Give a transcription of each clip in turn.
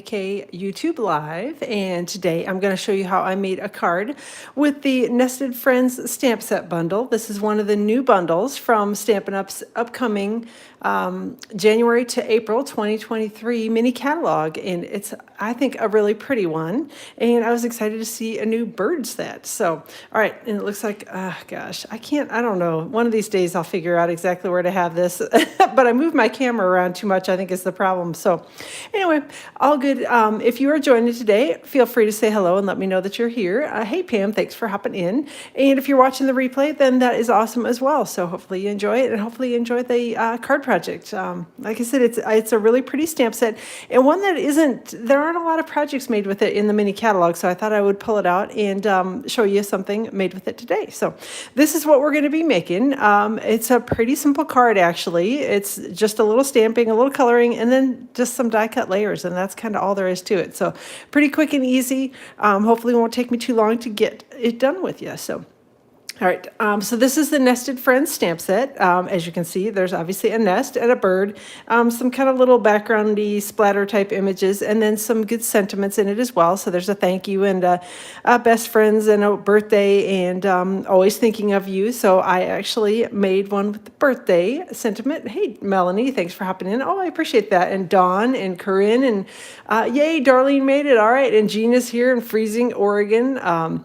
MK YouTube Live, and today I'm going to show you how I made a card with the Nested Friends stamp set bundle. This is one of the new bundles from Stampin' Up's upcoming January to April 2023 mini catalog, and it's, I think, a really pretty one, and I was excited to see a new bird set. So, all right, and it looks like, gosh, I don't know. One of these days I'll figure out exactly where to have this, but I moved my camera around too much, I think is the problem. So anyway, all good. If you are joining today, feel free to say hello and let me know that you're here. Hey, Pam, thanks for hopping in. And if you're watching the replay, then that is awesome as well. So hopefully you enjoy it, and hopefully you enjoy the card project. Like I said, it's a really pretty stamp set, and one that there aren't a lot of projects made with it in the mini catalog, so I thought I would pull it out and show you something made with it today. So this is what we're going to be making. It's a pretty simple card, actually. It's just a little stamping, a little coloring, and then just some die cut layers, and that's kind of all there is to it. So pretty quick and easy. Hopefully it won't take me too long to get it done with you. So all right, so this is the Nested Friends stamp set. As you can see, there's obviously a nest and a bird, some kind of little backgroundy splatter type images, and then some good sentiments in it as well. So there's a thank you and best friends and a birthday and always thinking of you. So I actually made one with the birthday sentiment. Hey, Melanie, thanks for hopping in. Oh, I appreciate that. And Dawn and Corinne and yay, Darlene made it. All right, and Gina's here in freezing Oregon.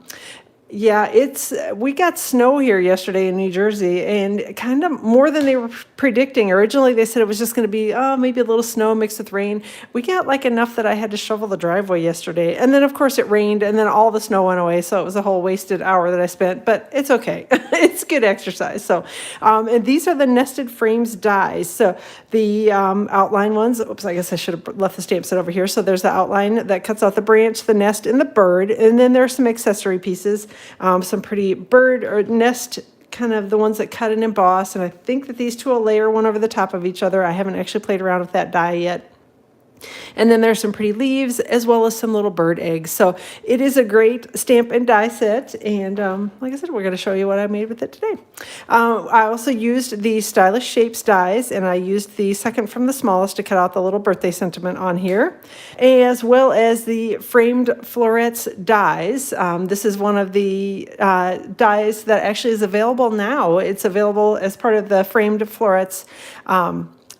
Yeah, we got snow here yesterday in New Jersey, and kind of more than they were predicting. Originally, they said it was just going to be, maybe a little snow mixed with rain. We got like enough that I had to shovel the driveway yesterday. And then, of course, it rained, and then all the snow went away. So it was a whole wasted hour that I spent, but it's okay. It's good exercise. So, and these are the Nested Frames dies. So the outline ones, oops, I guess I should have left the stamp set over here. So there's the outline that cuts out the branch, the nest, and the bird. And then there are some accessory pieces. Some pretty bird or nest, kind of the ones that cut and emboss, and I think that these two will layer one over the top of each other. I haven't actually played around with that die yet. And then there's some pretty leaves as well as some little bird eggs. So it is a great stamp and die set. And like I said, we're going to show you what I made with it today. I also used the Stylish Shapes dies, and I used the second from the smallest to cut out the little birthday sentiment on here, as well as the Framed Florets dies. This is one of the dies that actually is available now. It's available as part of the Framed Florets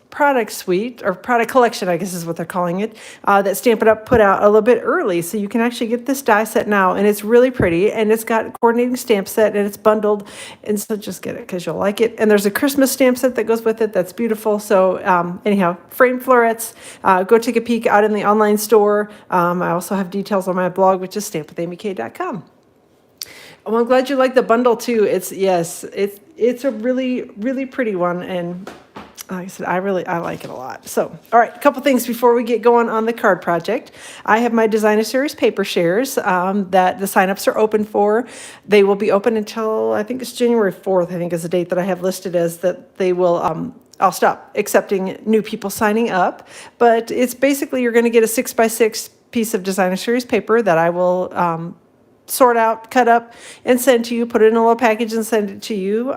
product suite, or product collection, I guess is what they're calling it, that Stampin' Up put out a little bit early. So you can actually get this die set now, and it's really pretty, and it's got a coordinating stamp set, and it's bundled, and so just get it because you'll like it. And there's a Christmas stamp set that goes with it that's beautiful. So anyhow, Framed Florets, go take a peek out in the online store. I also have details on my blog, which is stampwithamyk.com. Oh, I'm glad you like the bundle too. It's a really, really pretty one, and like I said, I like it a lot. So, all right, a couple things before we get going on the card project. I have my Designer Series paper shares that the signups are open for. They will be open until, I think it's January 4th, I think is the date that I have listed as that they will, I'll stop accepting new people signing up. But it's basically, you're going to get a 6x6 piece of Designer Series paper that I will sort out, cut up, and send to you, put it in a little package and send it to you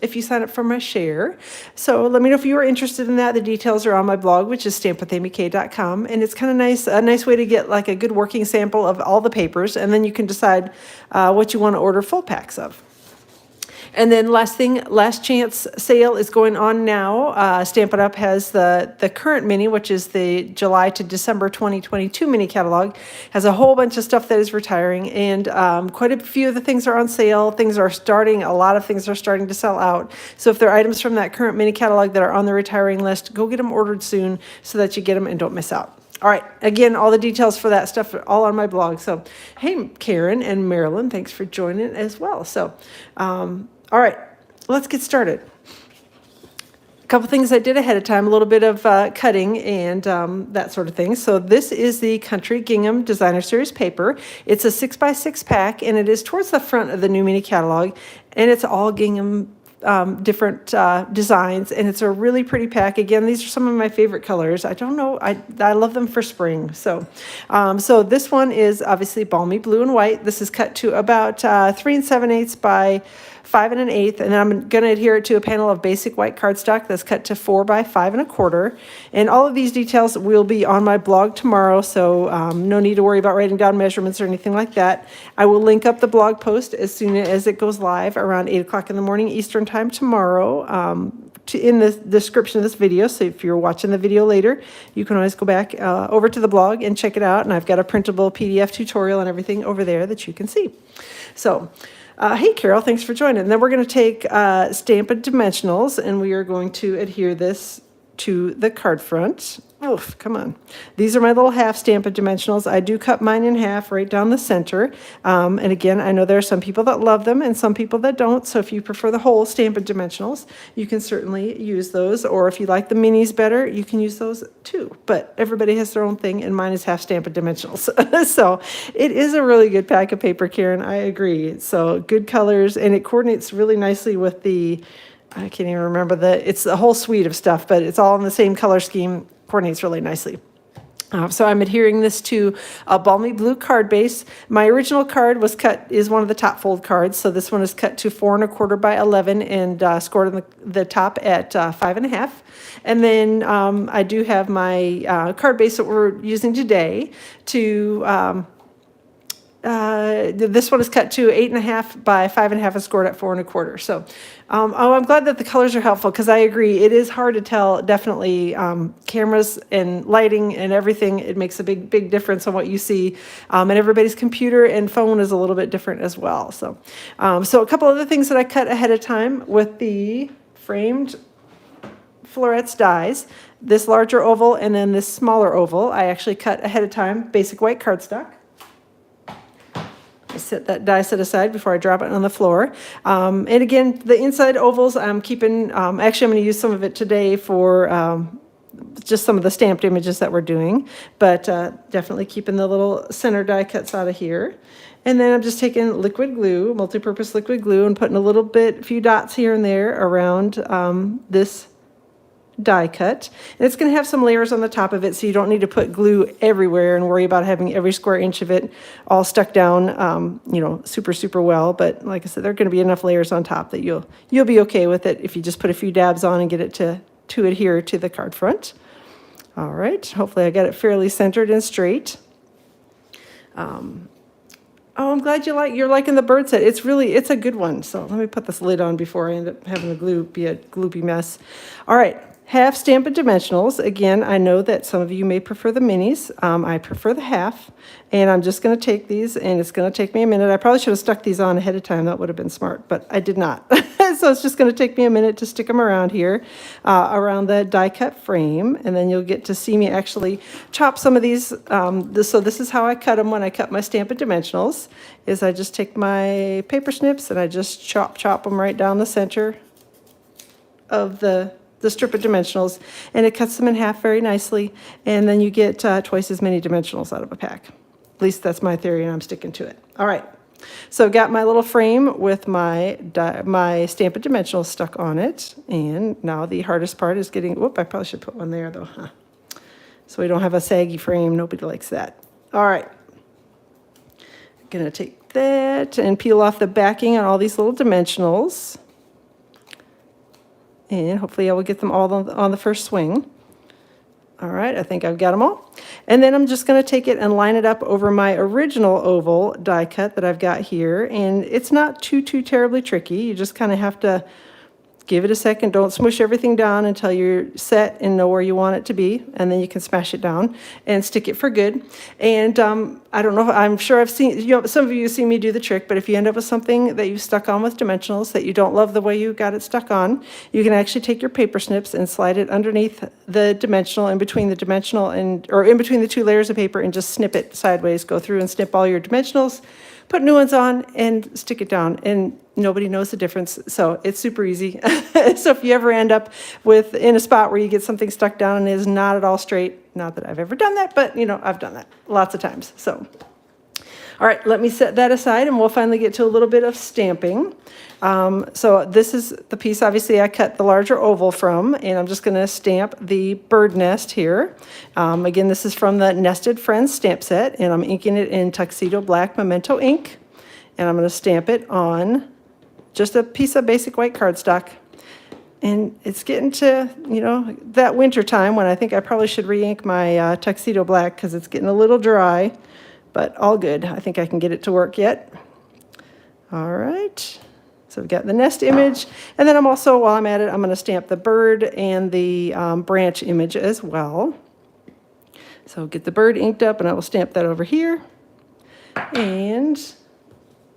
if you sign up for my share. So let me know if you are interested in that. The details are on my blog, which is stampwithamyk.com, and it's kind of nice, a nice way to get like a good working sample of all the papers, and then you can decide what you want to order full packs of. And then last thing, last chance sale is going on now. Stampin' Up has the current mini, which is the July to December 2022 mini catalog, has a whole bunch of stuff that is retiring, and quite a few of the things are on sale. A lot of things are starting to sell out. So if there are items from that current mini catalog that are on the retiring list, go get them ordered soon so that you get them and don't miss out. All right, again, all the details for that stuff are all on my blog. So, hey, Karen and Marilyn, thanks for joining as well. So, all right, let's get started. A couple things I did ahead of time, a little bit of cutting and that sort of thing. So this is the Country Gingham Designer Series paper. It's a 6x6 pack, and it is towards the front of the new mini catalog, and it's all gingham different designs, and it's a really pretty pack. Again, these are some of my favorite colors. I don't know, I love them for spring. So so this one is obviously balmy blue and white. This is cut to about 3 7/8 by 5 1/8, and then I'm going to adhere it to a panel of basic white cardstock that's cut to 4 by 5 1/4. And all of these details will be on my blog tomorrow, so no need to worry about writing down measurements or anything like that. I will link up the blog post as soon as it goes live around 8 o'clock in the morning Eastern time tomorrow. In the description of this video, so if you're watching the video later, you can always go back over to the blog and check it out, and I've got a printable PDF tutorial and everything over there that you can see. So, hey Carol, thanks for joining. And then we're going to take Stampin' Dimensionals, and we are going to adhere this to the card front. Oof, come on. These are my little half Stampin' Dimensionals. I do cut mine in half right down the center. And again, I know there are some people that love them and some people that don't. So if you prefer the whole Stampin' Dimensionals, you can certainly use those. Or if you like the minis better, you can use those too. But everybody has their own thing, and mine is half Stampin' Dimensionals. So it is a really good pack of paper, Karen. I agree. So good colors, and it coordinates really nicely with the, I can't even remember it's the whole suite of stuff, but it's all in the same color scheme. Coordinates really nicely. So I'm adhering this to a balmy blue card base. My original card is one of the top fold cards. So this one is cut to 4 1/4 by 11 and scored on the top at 5 1/2. And then I do have my card base that we're using today to, this one is cut to 8 1/2 by 5 1/2 and scored at 4 1/4. So, I'm glad that the colors are helpful, because I agree, it is hard to tell, definitely, cameras and lighting and everything. It makes a big difference on what you see. And everybody's computer and phone is a little bit different as well. So, so a couple other things that I cut ahead of time with the framed florets dies, this larger oval and then this smaller oval, I actually cut ahead of time, basic white cardstock. Set that die set aside before I drop it on the floor. And again, the inside ovals I'm keeping, actually I'm going to use some of it today for just some of the stamped images that we're doing, but definitely keeping the little center die cuts out of here. And then I'm just taking liquid glue, multi-purpose liquid glue, and putting a few dots here and there around this die cut. And it's going to have some layers on the top of it, so you don't need to put glue everywhere and worry about having every square inch of it all stuck down, super well. But like I said, there are going to be enough layers on top that you'll be okay with it if you just put a few dabs on and get it to adhere to the card front. All right, hopefully I got it fairly centered and straight. Oh, I'm glad you're liking the bird set. It's a good one. So let me put this lid on before I end up having the glue be a gloopy mess. All right. Half Stampin' Dimensionals. Again, I know that some of you may prefer the minis. I prefer the half, and I'm just going to take these, and it's going to take me a minute. I probably should have stuck these on ahead of time. That would have been smart, but I did not. So it's just going to take me a minute to stick them around here, around the die cut frame, and then you'll get to see me actually chop some of these. So this is how I cut them when I cut my Stampin' Dimensionals, is I just take my paper snips and I just chop them right down the center of the strip of dimensionals, and it cuts them in half very nicely, and then you get twice as many dimensionals out of a pack. At least that's my theory, and I'm sticking to it. All right, so I've got my little frame with my Stampin' Dimensionals stuck on it, and now the hardest part is getting, whoop, I probably should put one there though, huh? So we don't have a saggy frame. Nobody likes that. All right, I'm gonna take that and peel off the backing on all these little dimensionals. And hopefully I will get them all on the first swing. All right, I think I've got them all. And then I'm just going to take it and line it up over my original oval die cut that I've got here. And it's not too terribly tricky. You just kind of have to give it a second. Don't smush everything down until you're set and know where you want it to be. And then you can smash it down and stick it for good. And I don't know, I'm sure I've seen, some of you have seen me do the trick, but if you end up with something that you stuck on with dimensionals that you don't love the way you got it stuck on, you can actually take your paper snips and slide it underneath the dimensional, in between the dimensional or in between the two layers of paper, and just snip it sideways. Go through and snip all your dimensionals, put new ones on, and stick it down. And nobody knows the difference, so it's super easy. So if you ever end up in a spot where you get something stuck down and it is not at all straight, not that I've ever done that, but I've done that lots of times. So, all right, let me set that aside, and we'll finally get to a little bit of stamping. So this is the piece, obviously, I cut the larger oval from, and I'm just going to stamp the bird nest here. Again, this is from the Nested Friends stamp set, and I'm inking it in Tuxedo Black Memento ink, and I'm going to stamp it on just a piece of basic white cardstock. And it's getting to, that winter time when I think I probably should re-ink my tuxedo black because it's getting a little dry, but all good. I think I can get it to work yet. All right. So we've got the nest image, and then I'm also, while I'm at it, I'm going to stamp the bird and the branch image as well. So get the bird inked up, and I will stamp that over here. And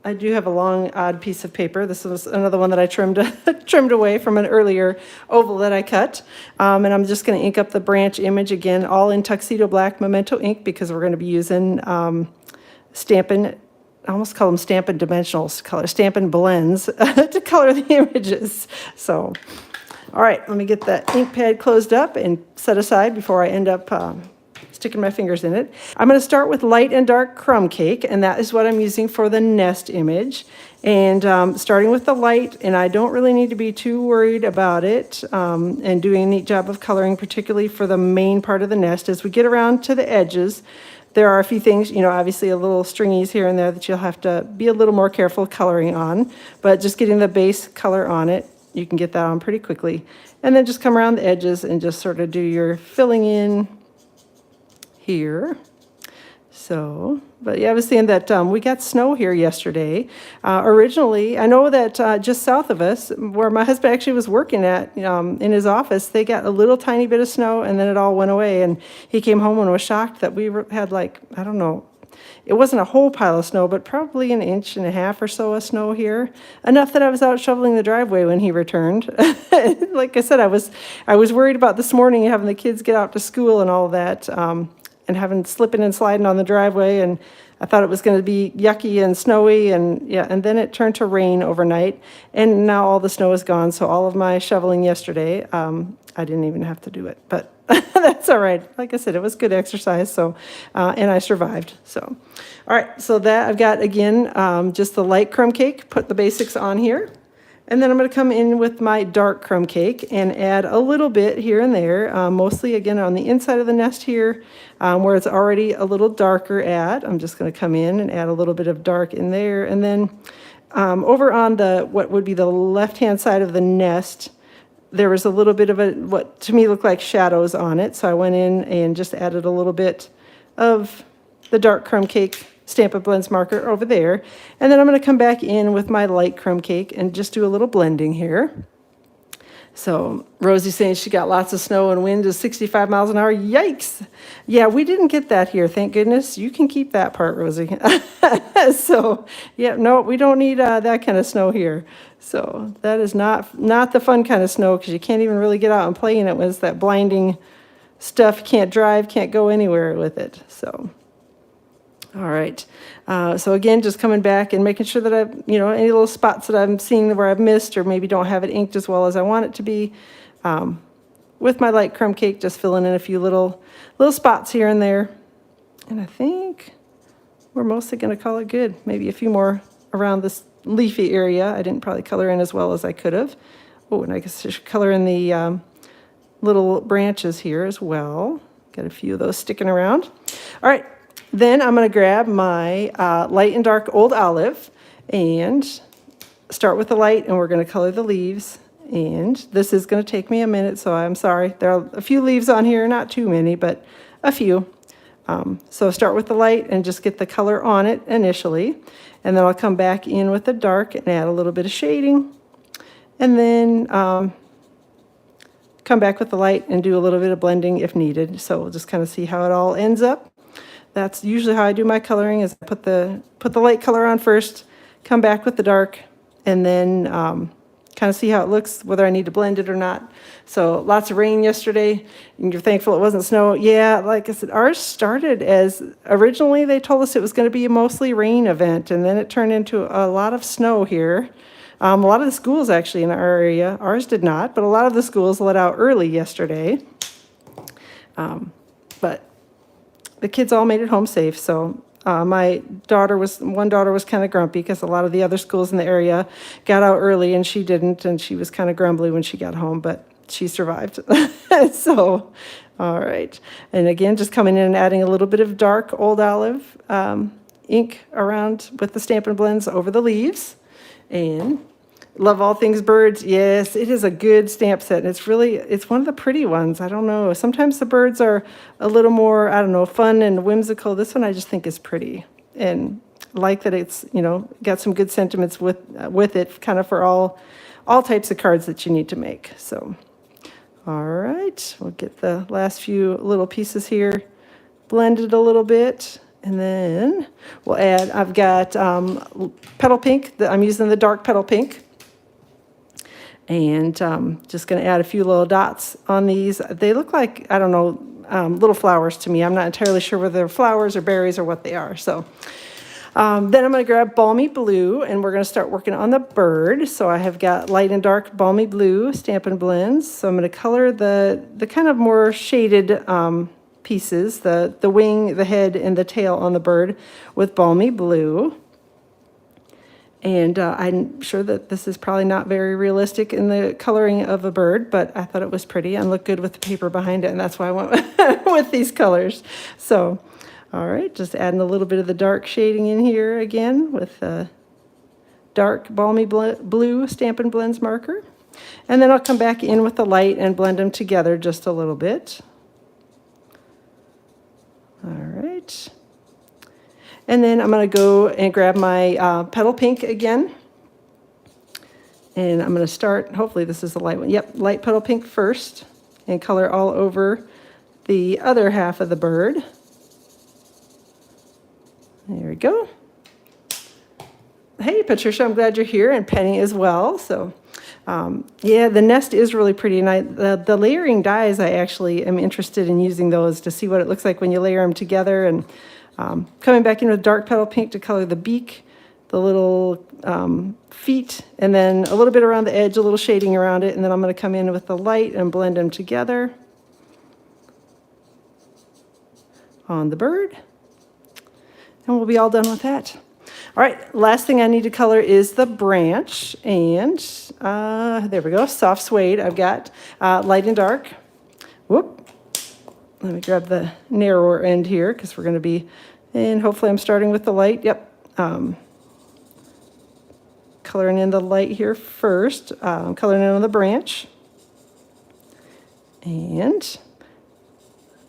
I do have a long, odd piece of paper. This was another one that I trimmed away from an earlier oval that I cut. And I'm just going to ink up the branch image again, all in tuxedo black Memento ink, because we're going to be using Stampin'. I almost call them Stampin' Dimensionals to color, Stampin' Blends to color the images. So, all right, let me get that ink pad closed up and set aside before I end up sticking my fingers in it. I'm going to start with light and dark crumb cake, and that is what I'm using for the nest image. And starting with the light, and I don't really need to be too worried about it, and doing a neat job of coloring, particularly for the main part of the nest. As we get around to the edges, there are a few things, obviously a little stringies here and there that you'll have to be a little more careful coloring on, but just getting the base color on it, you can get that on pretty quickly. And then just come around the edges and just sort of do your filling in here. So, but yeah, I was saying that we got snow here yesterday. Originally, I know that just south of us, where my husband actually was working at in his office, they got a little tiny bit of snow, and then it all went away. And he came home and was shocked that we had like, I don't know, it wasn't a whole pile of snow, but probably 1.5 inches or so of snow here. Enough that I was out shoveling the driveway when he returned. Like I said, I was worried about this morning having the kids get out to school and all of that. And having slipping and sliding on the driveway, and I thought it was going to be yucky and snowy, and yeah, and then it turned to rain overnight, and now all the snow is gone. So all of my shoveling yesterday, I didn't even have to do it, but that's all right. Like I said, it was good exercise. So, and I survived. So, all right. So that I've got again, just the light crumb cake. Put the basics on here. And then I'm going to come in with my dark crumb cake and add a little bit here and there, mostly again on the inside of the nest here, where it's already a little darker at. I'm just going to come in and add a little bit of dark in there. And then over on the what would be the left-hand side of the nest, there was a little bit of what to me looked like shadows on it. So I went in and just added a little bit of the dark crumb cake Stampin' Blends marker over there. And then I'm going to come back in with my light crumb cake and just do a little blending here. So Rosie's saying she got lots of snow and wind is 65 miles an hour. Yikes. Yeah, we didn't get that here. Thank goodness. You can keep that part, Rosie. So, yeah, no, we don't need that kind of snow here. So that is not the fun kind of snow, because you can't even really get out and play in it when it's that blinding stuff. Can't drive, can't go anywhere with it. So. All right. So again, just coming back and making sure that I've, any little spots that I'm seeing where I've missed or maybe don't have it inked as well as I want it to be. With my light crumb cake, just filling in a few little spots here and there. And I think we're mostly going to call it good. Maybe a few more around this leafy area. I didn't probably color in as well as I could have. Oh, and I guess I should color in the little branches here as well. Got a few of those sticking around. All right. Then I'm going to grab my light and dark old olive and start with the light, and we're going to color the leaves. And this is going to take me a minute, so I'm sorry. There are a few leaves on here, not too many, but a few. So start with the light and just get the color on it initially. And then I'll come back in with the dark and add a little bit of shading. And then come back with the light and do a little bit of blending if needed. So we'll just kind of see how it all ends up. That's usually how I do my coloring, is I put the light color on first, come back with the dark, and then kind of see how it looks, whether I need to blend it or not. So lots of rain yesterday, and you're thankful it wasn't snow. Yeah, like I said, ours started as, originally they told us it was going to be a mostly rain event, and then it turned into a lot of snow here. A lot of the schools actually in our area, ours did not, but a lot of the schools let out early yesterday. But the kids all made it home safe. So one daughter was kind of grumpy because a lot of the other schools in the area got out early and she didn't, and she was kind of grumbly when she got home, but she survived. So, all right. And again, just coming in and adding a little bit of dark old olive ink around with the Stampin' Blends over the leaves. And Love all things birds. Yes, it is a good stamp set. It's one of the pretty ones. I don't know. Sometimes the birds are a little more, I don't know, fun and whimsical. This one I just think is pretty. And like that it's, got some good sentiments with it, kind of for all types of cards that you need to make. So, all right, we'll get the last few little pieces here blended a little bit. And then we'll add, I've got petal pink. I'm using the dark petal pink. And just going to add a few little dots on these. They look like, I don't know, little flowers to me. I'm not entirely sure whether they're flowers or berries or what they are. So then I'm going to grab Balmy Blue, and we're going to start working on the bird. So I have got light and dark Balmy Blue Stampin' Blends. So I'm going to color the kind of more shaded pieces, the wing, the head, and the tail on the bird with Balmy Blue. And I'm sure that this is probably not very realistic in the coloring of a bird, but I thought it was pretty and looked good with the paper behind it, and that's why I went with these colors. So, all right, just adding a little bit of the dark shading in here again with dark Balmy Blue Stampin' Blends marker. And then I'll come back in with the light and blend them together just a little bit. All right. And then I'm going to go and grab my petal pink again. And I'm going to start, hopefully this is the light one. Yep, light petal pink first. And color all over the other half of the bird. There we go. Hey, Patricia, I'm glad you're here, and Penny as well. So, yeah, the nest is really pretty. And the layering dies, I actually am interested in using those to see what it looks like when you layer them together. And coming back in with dark petal pink to color the beak, the little feet, and then a little bit around the edge, a little shading around it. And then I'm going to come in with the light and blend them together on the bird. And we'll be all done with that. All right, last thing I need to color is the branch. And there we go, soft suede. I've got light and dark. Whoop. Let me grab the narrower end here because we're going to be, and hopefully I'm starting with the light. Yep. Coloring in the light here first. Coloring in on the branch. And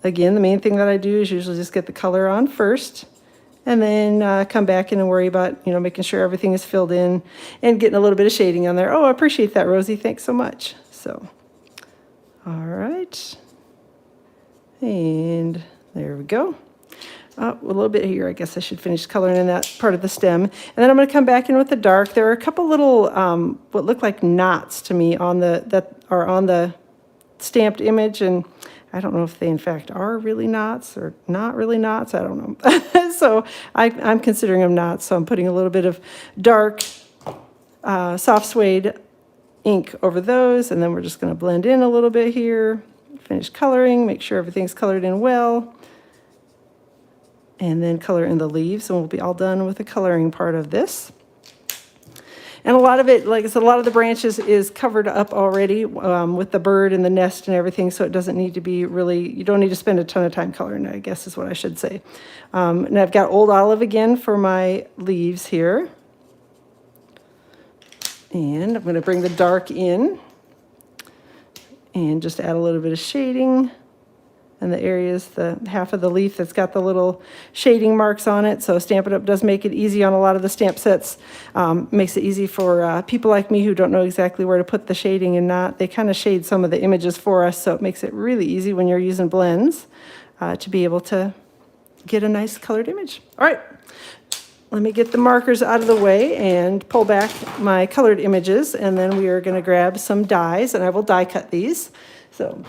again, the main thing that I do is usually just get the color on first. And then come back in and worry about, making sure everything is filled in and getting a little bit of shading on there. Oh, I appreciate that, Rosie. Thanks so much. So, all right. And there we go. A little bit here. I guess I should finish coloring in that part of the stem. And then I'm going to come back in with the dark. There are a couple little what look like knots to me that are on the stamped image, and I don't know if they in fact are really knots or not really knots. I don't know. So I'm considering them knots. So I'm putting a little bit of dark soft suede ink over those, and then we're just going to blend in a little bit here. Finish coloring, make sure everything's colored in well, and then color in the leaves, and we'll be all done with the coloring part of this. And a lot of it, like I said, a lot of the branches is covered up already with the bird and the nest and everything, so it doesn't need to be really, you don't need to spend a ton of time coloring it, I guess is what I should say. And I've got Old Olive again for my leaves here. And I'm going to bring the dark in and just add a little bit of shading. And the areas, the half of the leaf that's got the little shading marks on it. So Stampin' Up! Does make it easy on a lot of the stamp sets. Makes it easy for people like me who don't know exactly where to put the shading and not. They kind of shade some of the images for us, so it makes it really easy when you're using blends to be able to get a nice colored image. All right, let me get the markers out of the way and pull back my colored images, and then we are going to grab some dies, and I will die cut these. So.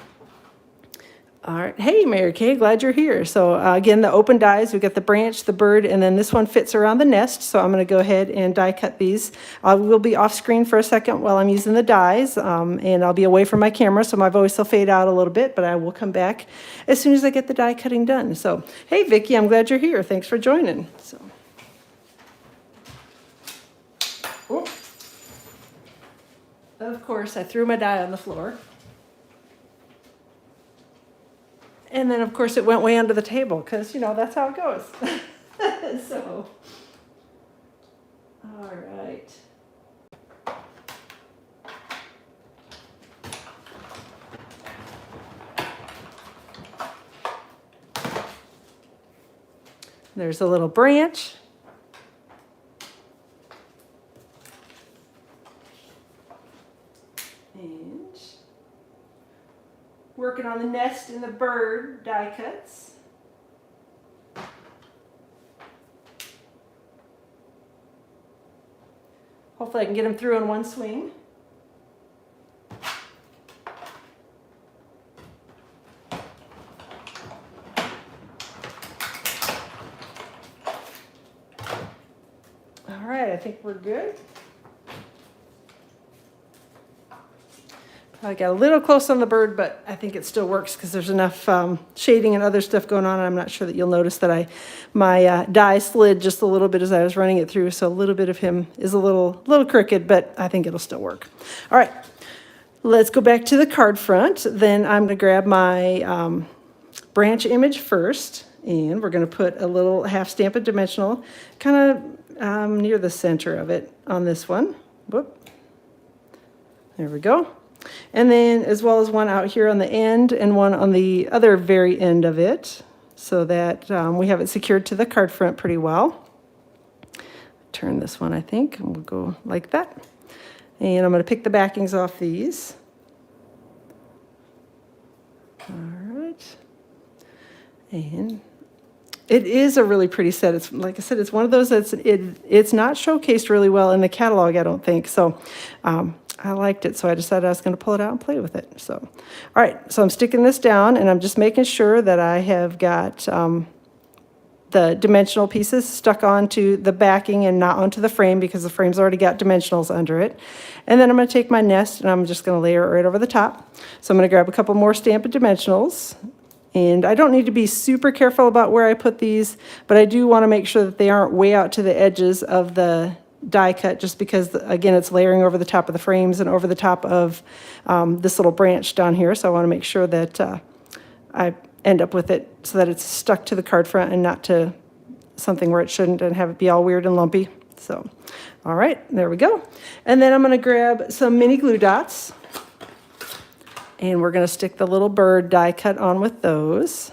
All right. Hey, Mary Kay, glad you're here. So again, the open dies, we've got the branch, the bird, and then this one fits around the nest. So I'm going to go ahead and die cut these. We'll be off screen for a second while I'm using the dies, and I'll be away from my camera, so my voice will fade out a little bit, but I will come back as soon as I get the die cutting done. So, hey, Vicki, I'm glad you're here. Thanks for joining. So. Whoop. Of course, I threw my die on the floor. And then, of course, it went way under the table because, that's how it goes. So, all right. There's a little branch. And working on the nest and the bird die cuts. Hopefully I can get them through in one swing. All right, I think we're good. I got a little close on the bird, but I think it still works because there's enough shading and other stuff going on. I'm not sure that you'll notice that my die slid just a little bit as I was running it through, so a little bit of him is a little crooked, but I think it'll still work. All right, let's go back to the card front. Then I'm going to grab my branch image first, and we're going to put a little half Stampin' dimensional kind of near the center of it on this one. Whoop. There we go. And then as well as one out here on the end and one on the other very end of it, so that we have it secured to the card front pretty well. Turn this one, I think, and we'll go like that. And I'm going to pick the backings off these. All right. And it is a really pretty set. It's, like I said, it's one of those that's it's not showcased really well in the catalog, I don't think. So I liked it, so I decided I was going to pull it out and play with it. So, all right, so I'm sticking this down, and I'm just making sure that I have got the dimensional pieces stuck onto the backing and not onto the frame, because the frame's already got dimensionals under it. And then I'm going to take my nest, and I'm just going to layer it right over the top. So I'm going to grab a couple more Stampin' dimensionals. And I don't need to be super careful about where I put these, but I do want to make sure that they aren't way out to the edges of the die cut, just because, again, it's layering over the top of the frames and over the top of this little branch down here. So I want to make sure that I end up with it so that it's stuck to the card front and not to something where it shouldn't and have it be all weird and lumpy. So, all right, there we go. And then I'm going to grab some mini glue dots, and we're going to stick the little bird die cut on with those.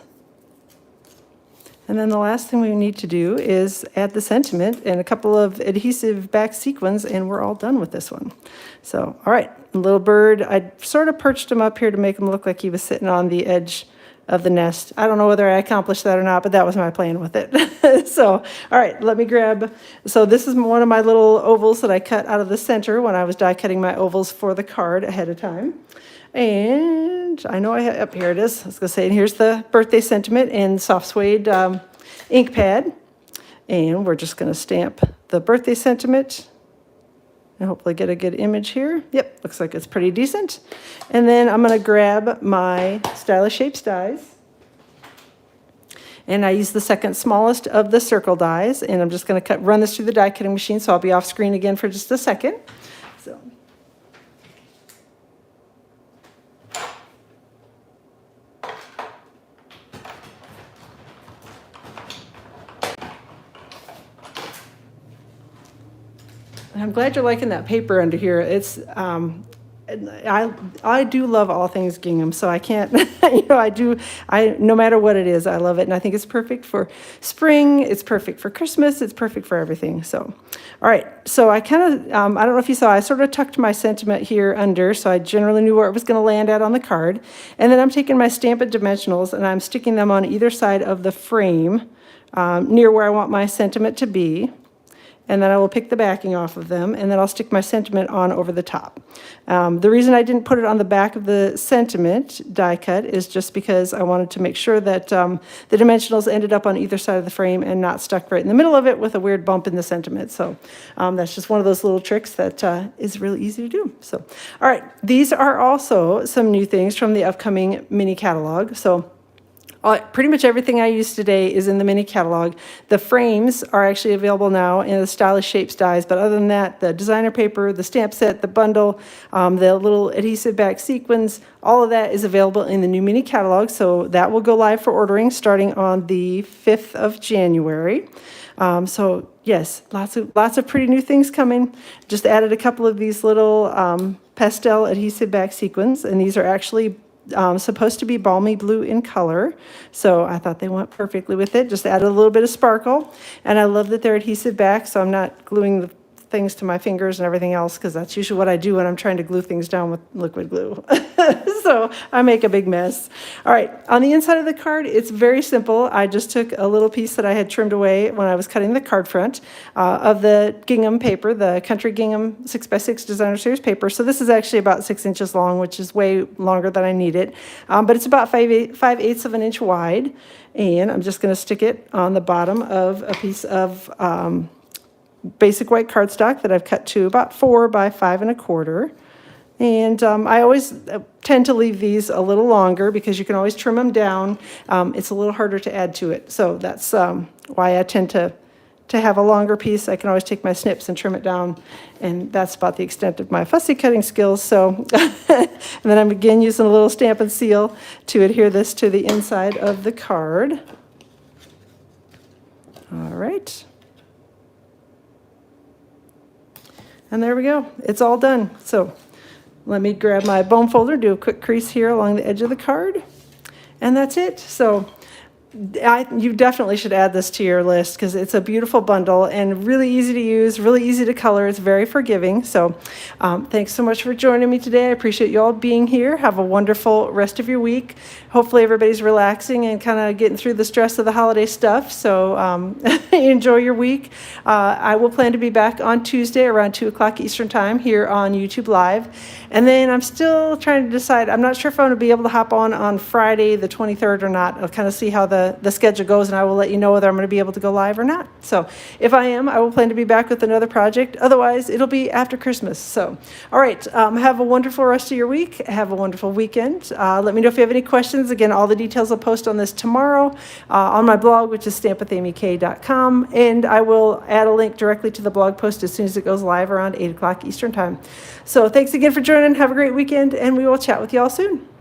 And then the last thing we need to do is add the sentiment and a couple of adhesive back sequins, and we're all done with this one. So, all right, little bird, I sort of perched him up here to make him look like he was sitting on the edge of the nest. I don't know whether I accomplished that or not, but that was my plan with it. So, all right, let me grab, so this is one of my little ovals that I cut out of the center when I was die cutting my ovals for the card ahead of time. And I know up here it is. I was going to say, and here's the birthday sentiment in soft suede ink pad. And we're just going to stamp the birthday sentiment and hopefully get a good image here. Yep, looks like it's pretty decent. And then I'm going to grab my Stylish Shapes dies. And I use the second smallest of the circle dies. And I'm just going to run this through the die cutting machine, so I'll be off screen again for just a second. So. I'm glad you're liking that paper under here. It's I do love all things gingham, so I can't, no matter what it is, I love it. And I think it's perfect for spring, it's perfect for Christmas, it's perfect for everything. So, all right, so I kind of, I don't know if you saw, I sort of tucked my sentiment here under, so I generally knew where it was going to land at on the card. And then I'm taking my Stampin' dimensionals and I'm sticking them on either side of the frame near where I want my sentiment to be. And then I will pick the backing off of them, and then I'll stick my sentiment on over the top. The reason I didn't put it on the back of the sentiment die cut is just because I wanted to make sure that the dimensionals ended up on either side of the frame and not stuck right in the middle of it with a weird bump in the sentiment. So that's just one of those little tricks that is really easy to do. So, all right, these are also some new things from the upcoming mini catalog. So pretty much everything I use today is in the mini catalog. The frames are actually available now in the Stylish Shapes dies, but other than that, the designer paper, the stamp set, the bundle, the little adhesive back sequins, all of that is available in the new mini catalog. So that will go live for ordering starting on the 5th of January. So yes, lots of pretty new things coming. Just added a couple of these little pastel adhesive back sequins, and these are actually supposed to be balmy blue in color. So I thought they went perfectly with it. Just added a little bit of sparkle. And I love that they're adhesive back, so I'm not gluing the things to my fingers and everything else, because that's usually what I do when I'm trying to glue things down with liquid glue. So I make a big mess. All right, on the inside of the card, it's very simple. I just took a little piece that I had trimmed away when I was cutting the card front of the gingham paper, the Country Gingham 6x6 Designer Series paper. So this is actually about 6 inches long, which is way longer than I need it. But it's about 5/8 of an inch wide. And I'm just going to stick it on the bottom of a piece of basic white cardstock that I've cut to about 4 by 5 1/4. And I always tend to leave these a little longer because you can always trim them down. It's a little harder to add to it. So that's why I tend to have a longer piece. I can always take my snips and trim it down. And that's about the extent of my fussy cutting skills. So, and then I'm again using a little Stampin' Seal to adhere this to the inside of the card. All right. And there we go. It's all done. So let me grab my bone folder, do a quick crease here along the edge of the card, and that's it. So you definitely should add this to your list because it's a beautiful bundle and really easy to use, really easy to color. It's very forgiving. So thanks so much for joining me today. I appreciate you all being here. Have a wonderful rest of your week. Hopefully everybody's relaxing and kind of getting through the stress of the holiday stuff. So enjoy your week. I will plan to be back on Tuesday around 2 o'clock Eastern Time here on YouTube Live. And then I'm still trying to decide. I'm not sure if I'm going to be able to hop on Friday the 23rd or not. I'll kind of see how the schedule goes, and I will let you know whether I'm going to be able to go live or not. So if I am, I will plan to be back with another project. Otherwise, it'll be after Christmas. So, all right, have a wonderful rest of your week. Have a wonderful weekend. Let me know if you have any questions. Again, all the details I'll post on this tomorrow on my blog, which is stampwithamyk.com, and I will add a link directly to the blog post as soon as it goes live around 8 o'clock Eastern Time. So thanks again for joining. Have a great weekend, and we will chat with you all soon.